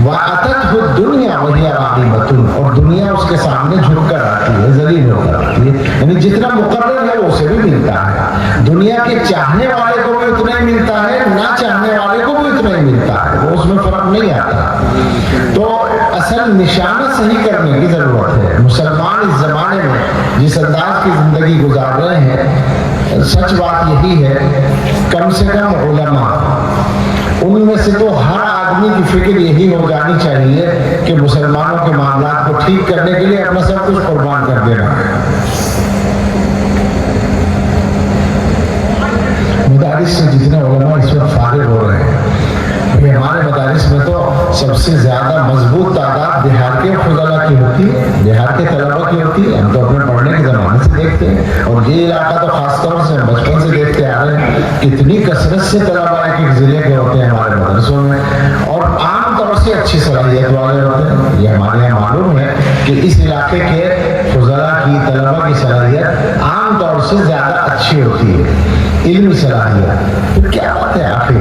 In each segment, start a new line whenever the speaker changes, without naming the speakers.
وَأَتَتْهُ الدُّنْيَا وَهِيَ رَاغِبَةٌ، اور دنیا اس کے سامنے جھک کر آتی ہے، ذلیل ہو کر آتی ہے. یعنی جتنا مقرر ہے وہ اسے بھی ملتا ہے. دنیا کے چاہنے والے کو بھی اتنا ہی ملتا ہے، نہ چاہنے والے کو بھی اتنا ہی ملتا ہے، وہ اس میں فرق نہیں آتا. تو اصل نشانہ صحیح کرنے کی ضرورت ہے. مسلمان اس زمانے میں جس انداز کی زندگی گزار رہے ہیں، سچ بات یہی ہے، کم سے کم علماء، ان میں سے تو ہر آدمی کی فکر یہی ہو جانی چاہیے کہ مسلمانوں کے معاملات کو ٹھیک کرنے کے لیے اپنا سب کچھ قربان کر دینا. مدارس سے جتنے علماء اس وقت فارغ ہو رہے ہیں، ہمارے مدارس میں تو سب سے زیادہ مضبوط تعداد بہار کے فضلاء کی ہوتی ہے، بہار کے طلباء کی ہوتی ہے. ہم تو اپنے پڑھنے کے زمانے سے دیکھتے ہیں، اور یہ علاقہ تو خاص طور سے بچپن سے دیکھتے آ رہے ہیں. کتنی کثرت سے طلباء ایک ایک ضلع کے ہوتے ہیں ہمارے مدرسوں میں، اور عام طور سے اچھی صلاحیت والے ہوتے ہیں. یہ ہمارے یہاں معلوم ہے کہ اس علاقے کے فضلاء کی، طلباء کی صلاحیت عام طور سے زیادہ اچھی ہوتی ہے، علمی صلاحیت. تو کیا بات ہے آخر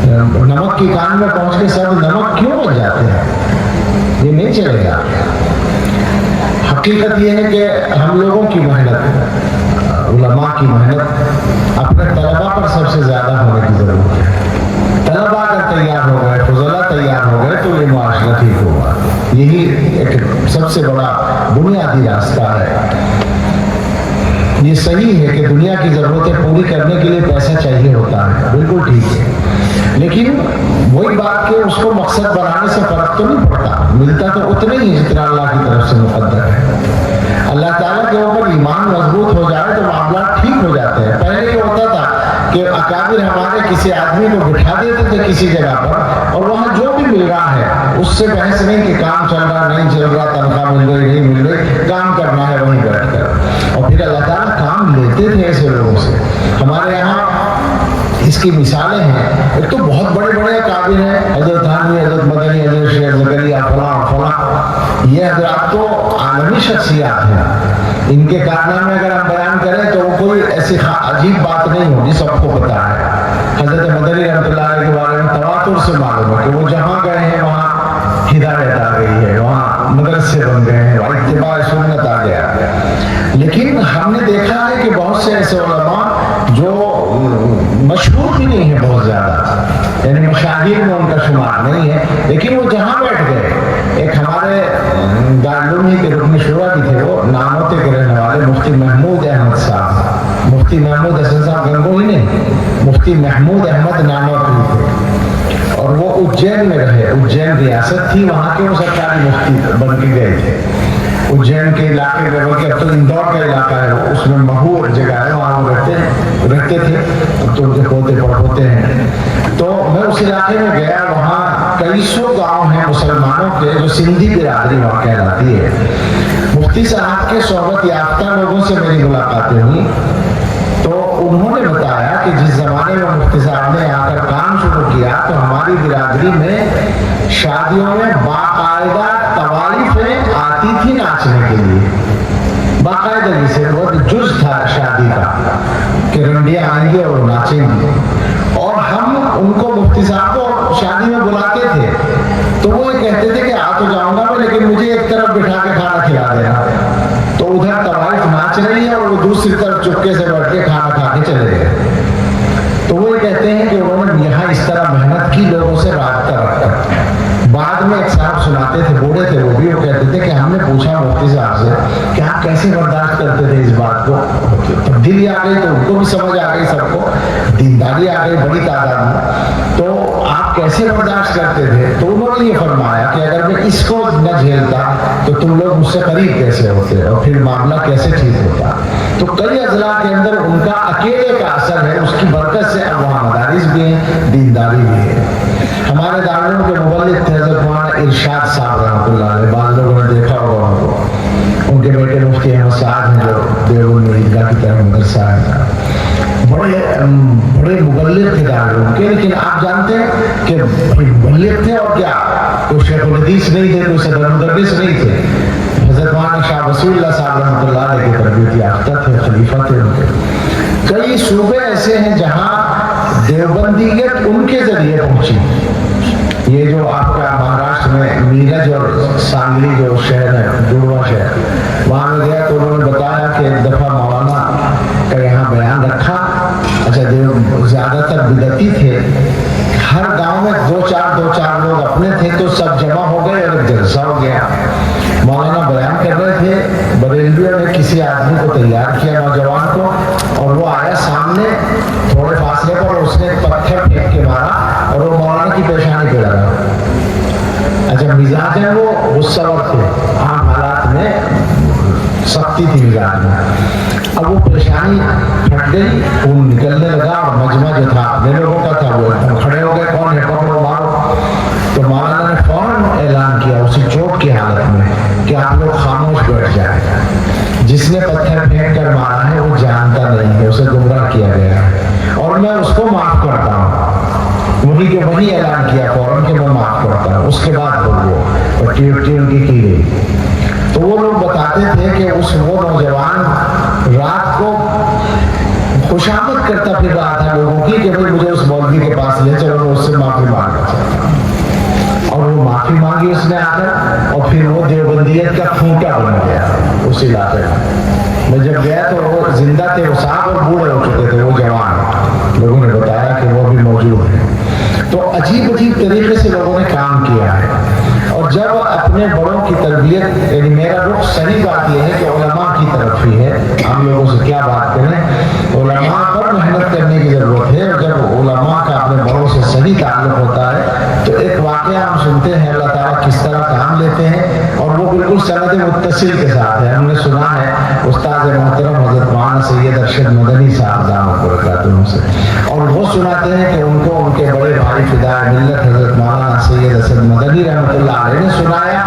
نمک کی کان میں پہنچ کے سب نمک کیوں بن جاتے ہیں؟ یہ نہیں چلے گا. حقیقت یہ ہے کہ ہم لوگوں کی محنت، علماء کی محنت اپنے طلباء پر سب سے زیادہ ہونے کی ضرورت ہے. طلباء اگر تیار ہو گئے، فضلاء تیار ہو گئے، تو یہ معاشرہ ٹھیک ہوگا. یہی ایک سب سے بڑا بنیادی راستہ ہے. یہ صحیح ہے کہ دنیا کی ضرورتیں پوری کرنے کے لیے پیسہ چاہیے ہوتا ہے، بالکل ٹھیک ہے، لیکن وہی بات کہ اس کو مقصد بنانے سے فرق تو نہیں پڑتا. ملتا تو اتنا ہی ہے جتنا اللہ کی طرف سے مقدر ہے. اللہ تعالیٰ کے اوپر ایمان مضبوط ہو جائے تو معاملات ٹھیک ہو جاتے ہیں. پہلے یہ ہوتا تھا کہ اکابر ہمارے کسی آدمی کو بٹھا دیتے تھے کسی جگہ پر، اور وہاں جو بھی مل رہا ہے اس سے بحث نہیں کہ کام چل رہا نہیں چل رہا، تنخواہ مل رہی نہیں مل رہی، کام کرنا ہے وہیں بیٹھ کر. اور پھر اللہ تعالیٰ کام لیتے تھے ایسے لوگوں سے. ہمارے یہاں اس کی مثالیں ہیں. ایک تو بہت بڑے بڑے اکابر ہیں، حضرت تھانوی، حضرت مدنی، حضرت شیخ زکریا، فلاں فلاں. یہ حضرات تو عالمی شخصیات ہیں. ان کے کارنامے اگر ہم بیان کریں تو وہ کوئی ایسی عجیب بات نہیں ہوگی، سب کو پتا ہے. حضرت مدنی رحمۃ اللہ علیہ کے بارے میں تواتر سے معلوم ہے کہ وہ جہاں گئے ہیں وہاں ہدایت آ گئی ہے، وہاں مدرسے بن گئے ہیں، وہاں اتباع سنت آ گیا. لیکن ہم نے دیکھا ہے کہ بہت سے ایسے علماء جو مشہور بھی نہیں ہیں بہت زیادہ، یعنی مشاہیر میں ان کا شمار نہیں ہے، لیکن وہ جہاں بیٹھ گئے. ایک ہمارے دارالعلوم کے رکن شورا بھی تھے، وہ نانوتے کے رہنے والے مفتی محمود احمد صاحب، مفتی محمود حسن صاحب گنگوہی نہیں، مفتی محمود احمد نانوتی تھے. اور وہ اجین میں رہے، اجین ریاست تھی، وہاں کے وہ سرکاری مفتی بن کے گئے تھے. اجین کے علاقے میں، بلکہ اب تو اندور کا علاقہ ہے، اس میں مہو جگہ ہے، وہاں وہ رہتے تھے. اب تو ان کے پوتے پڑھوتے ہیں. تو میں اس علاقے میں گیا، وہاں کئی سو گاؤں ہیں مسلمانوں کے جو سندھی برادری وہاں کہلاتی ہے. مفتی صاحب کے صحبت یافتہ لوگوں سے میری ملاقاتیں ہوئی، تو انہوں نے بتایا کہ جس زمانے میں مفتی صاحب نے آ کر کام شروع کیا تو ہماری برادری میں شادیوں میں باقاعدہ قوالفیں آتی تھی ناچنے کے لیے. باقاعدہ جسے وہ جز تھا شادی کا کہ رنڈیاں آئیں گی اور ناچیں گی. اور ہم ان کو مفتی صاحب کو شادی میں بلاتے تھے تو وہ یہ کہتے تھے کہ آ تو جاؤں گا میں، لیکن مجھے ایک طرف بٹھا کے کھانا کھلا دینا. تو ادھر طوائف ناچ رہی ہے اور وہ دوسری طرف چپکے سے بیٹھ کے کھانا کھا کے چلے گئے. تو وہ یہ کہتے ہیں کہ انہوں نے یہاں اس طرح محنت کی لوگوں سے رابطہ رکھا. بعد میں ایک صاحب سناتے تھے، بوڑھے تھے وہ بھی، وہ کہتے تھے کہ ہم نے پوچھا مفتی صاحب سے کہ آپ کیسے برداشت کرتے تھے اس بات کو. تبدیلی آ گئی تو ان کو بھی سمجھ آ گئی، سب کو دینداری آ گئی بڑی تعداد میں، تو آپ کیسے برداشت کرتے تھے؟ تو انہوں نے یہ فرمایا کہ اگر میں اس کو نہ جھیلتا تو تم لوگ مجھ سے قریب کیسے ہوتے اور پھر معاملہ کیسے ٹھیک ہوتا. تو کئی اضلاع کے اندر ان کا اکیلے کا اثر ہے، اس کی برکت سے اب وہاں مدارس بھی ہیں، دینداری بھی ہے. ہمارے دارالعلوم کے مبلغ تھے حضرت مولانا ارشاد صاحب رحمۃ اللہ علیہ، بعض لوگوں نے دیکھا ہوگا ان کو. ان کے بیٹے مفتی احمد سعد ہیں جو دیوبند میں عیدگاہ کی طرف مدرسہ ہے. بڑے مبلغ تھے دارالعلوم کے، لیکن آپ جانتے ہیں کہ مبلغ تھے اور کیا، کوئی شیخ الحدیث نہیں تھے، کوئی صدر مدرس نہیں تھے. حضرت مولانا شاہ وسیع اللہ صاحب رحمۃ اللہ علیہ کے تربیت یافتہ تھے، خلیفہ تھے ان کے. کئی صوبے ایسے ہیں جہاں دیوبندیت ان کے ذریعے پہنچی. یہ جو آپ کا مہاراشٹر میں सांगली जो शहर है, जुड़वा शहर, वहाँ में गया तो उन्होंने बताया कि एक दफा मौलाना का यहाँ बयान रखा। अच्छा, जो ज्यादातर बिदती थे, हर गांव में दो चार लोग अपने थे, तो सब जमा हो गए और जलसा हो गया। मौलाना बयान कर रहे थे, बरेलवियों ने किसी आदमी को तैयार किया, नौजवान को, और वो आया सामने थोड़े फासले पर, उसने पत्थर फेंक के मारा और वो मौलाना की पेशानी पे लगा। अच्छा, मिजाज है वो गुस्सावर थे, आम हालात में सख्ती थी मिजाज में। अब वो परेशानी फट गई, खून निकलने लगा और मजमा जो था अपने लोगों का था, वो एकदम खड़े हो गए, कौन है, पकड़ो मारो। तो मौलाना ने फौरन ऐलान किया उसी चोट की हालत में कि आप लोग खामोश बैठ जाए, जिसने पत्थर फेंक कर मारा है वो जानता नहीं है, उसे गुमराह किया गया है और मैं उसको माफ करता हूँ। वही के वही ऐलान किया फौरन कि मैं माफ करता हूँ। उसके बाद वो पट्टी उनकी की गई। तो वो लोग बताते थे कि वो नौजवान रात को खुशामद करता फिर रहा था लोगों की कि भाई मुझे उस मौलवी के पास ले चलो, मैं उससे माफी मांगना चाहता हूँ। और वो माफी मांगी उसने आकर, और फिर वो देवबंदियत का खूंटा बन गया उस इलाके में। मैं जब गया तो वो जिंदा थे, वो साहब और बूढ़े हो चुके थे, वो जवान। लोगों ने बताया कि वो भी मौजूद है। तो अजीब अजीब तरीके से लोगों ने काम किया है। और जब अपने बड़ों की तरबियत, यानी मेरा रुख सही बात यह है कि उलमा की तरफ ही है, हम लोगों से क्या बात करें, उलमा पर मेहनत करने की जरूरत है। और जब उलमा का अपने बड़ों से सही ताल्लुक होता है तो एक वाकया हम सुनते हैं अल्लाह ताला किस तरह काम लेते हैं, और वो बिल्कुल सनद मुत्तसिल के साथ है। हमने सुना है उस्ताद मोहतरम हज़रत मौलाना सैयद अरशद मदनी साहब दामत बरकातुहू से, और वो सुनाते हैं कि उनको उनके बड़े भाई फिदाए मिल्लत हज़रत मौलाना सैयद असद मदनी रहमतुल्लाह अलैह ने सुनाया,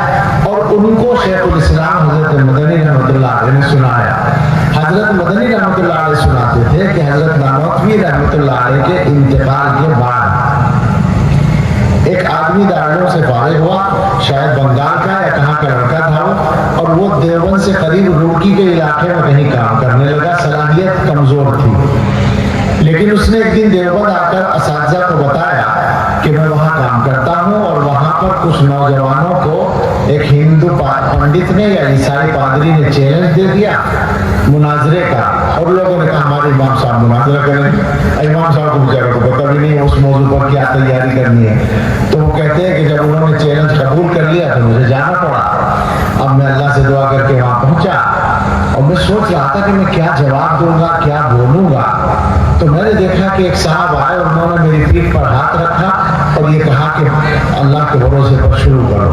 और उनको शेखुल इस्लाम हज़रत मदनी रहमतुल्लाह अलैह ने सुनाया। हज़रत मदनी रहमतुल्लाह अलैह सुनाते थे कि हज़रत नानोतवी रहमतुल्लाह अलैह के इंतकाल के बाद एक आदमी दारुल से फारिग हुआ, शायद बंगाल का या कहाँ का लड़का था वो, और वो देवबंद से करीब रुड़की के इलाके में कहीं काम करने लगा। सलाहियत कमजोर थी, लेकिन उसने एक दिन देवबंद आकर असातिज़ा को बताया कि मैं वहाँ काम करता हूँ, और वहाँ पर कुछ नौजवानों को एक हिंदू पंडित ने या ईसाई पादरी ने चैलेंज दे दिया मुनाजरे का, और लोगों ने कहा हमारे इमाम साहब मुनाजरा करेंगे। इमाम साहब को बेचारे को पता भी नहीं उस मौजू पर क्या तैयारी करनी है। तो वो कहते हैं कि जब उन्होंने चैलेंज कबूल कर लिया तो मुझे जाना पड़ा। अब मैं अल्लाह से दुआ करके वहाँ पहुँचा, और मैं सोच रहा था कि मैं क्या जवाब दूंगा, क्या बोलूंगा। तो मैंने देखा कि एक साहब आए और उन्होंने मेरी पीठ पर हाथ रखा और ये कहा कि अल्लाह के भरोसे पर शुरू करो।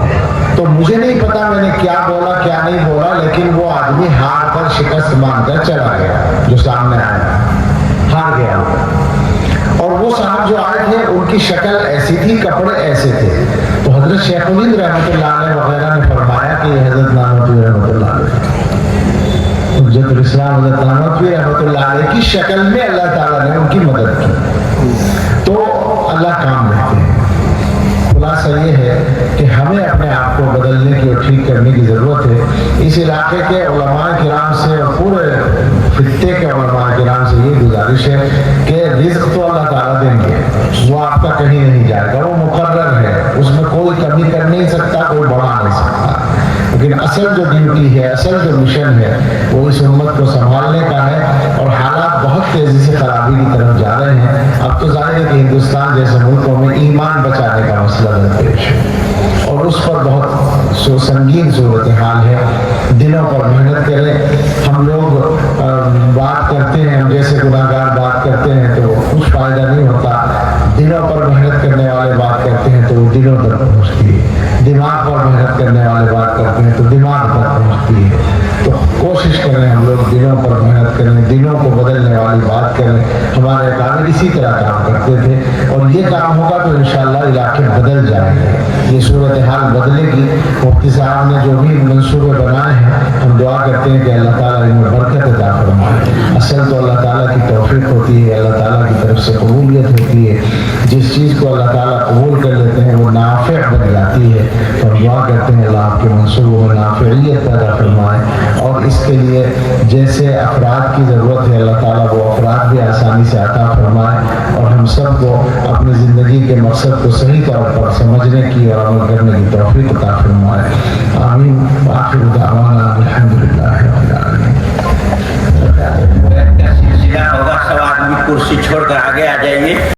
तो मुझे नहीं पता मैंने क्या बोला क्या नहीं बोला, लेकिन वो आदमी हार कर शिकस्त मानकर चला गया। जो सामने आया हार गया, और वो साहब जो आए थे उनकी शक्ल ऐसी थी, कपड़े ऐसे थे। तो हजरत शेखुल रहमतुल्लाह अलैह वगैरह ने फरमाया कि हजरत नानोतवी रहमतुल्लाह अलैह इस्लाम हज़रत नानोतवी रहमतुल्लाह अलैह की शक्ल में अल्लाह ताला ने उनकी मदद की। तो अल्लाह काम देते हैं। खुलासा ये है कि हमें अपने आप को बदलने की और ठीक करने की ज़रूरत है। इस इलाके के उलमाए किराम से और पूरे खित्ते के उलमाए किराम से ये गुजारिश है कि रिज़्क़ तो अल्लाह ताला देंगे, वो आपका कहीं नहीं जाएगा, वो मुकर्रर है, उसमें कोई कमी कर नहीं सकता, कोई बढ़ा नहीं सकता। लेकिन असल जो ड्यूटी है, असल जो मिशन है, वो इस उम्मत को संभालने का है। और हालात बहुत तेजी से खराबी की तरफ जा रहे हैं। अब तो जाहिर है कि हिंदुस्तान जैसे मुल्कों में ईमान बचाने का मसला दरपेश है, और उस पर बहुत संगीन सूरत हाल है। दिनों पर मेहनत करें। हम लोग बात करते हैं, हम जैसे गुनाहगार बात करते हैं तो कुछ फायदा नहीं होता। दिनों पर मेहनत करने वाले बात करते हैं तो वो दिनों तक पहुँचती है। दिमाग पर मेहनत करने वाले बात करते हैं तो दिमाग तक पहुँचती है। तो कोशिश करें हम लोग दिनों पर मेहनत करें, दिनों को बदलने वाली बात करें। हमारे काम इसी तरह काम करते थे, और ये काम होगा तो इंशाअल्लाह इलाके बदल जाएंगे, ये सूरत हाल बदलेगी। मुफ्ती साहब ने जो भी मंसूबे बनाए हैं, हम दुआ करते हैं कि अल्लाह ताला इनमें बरकत अता फरमाए। असल तो अल्लाह ताला की तौफीक होती है, अल्लाह ताला की तरफ से कबूलियत होती है। जिस चीज़ को अल्लाह ताला कबूल कर लेते हैं वो नाफ़े बन जाती है। तो हम दुआ करते हैं अल्लाह आपके मंसूबों में नाफ़ियत पैदा फरमाए, और इसके लिए जैसे अफराद की ज़रूरत है अल्लाह ताला वो अफराद भी आसानी से अता फरमाए, और हम सब को अपनी ज़िंदगी के मकसद को सही तौर पर समझने की और अमल करने की तौफीक अता फरमाए।
कुर्सी छोड़कर आगे आ जाइए।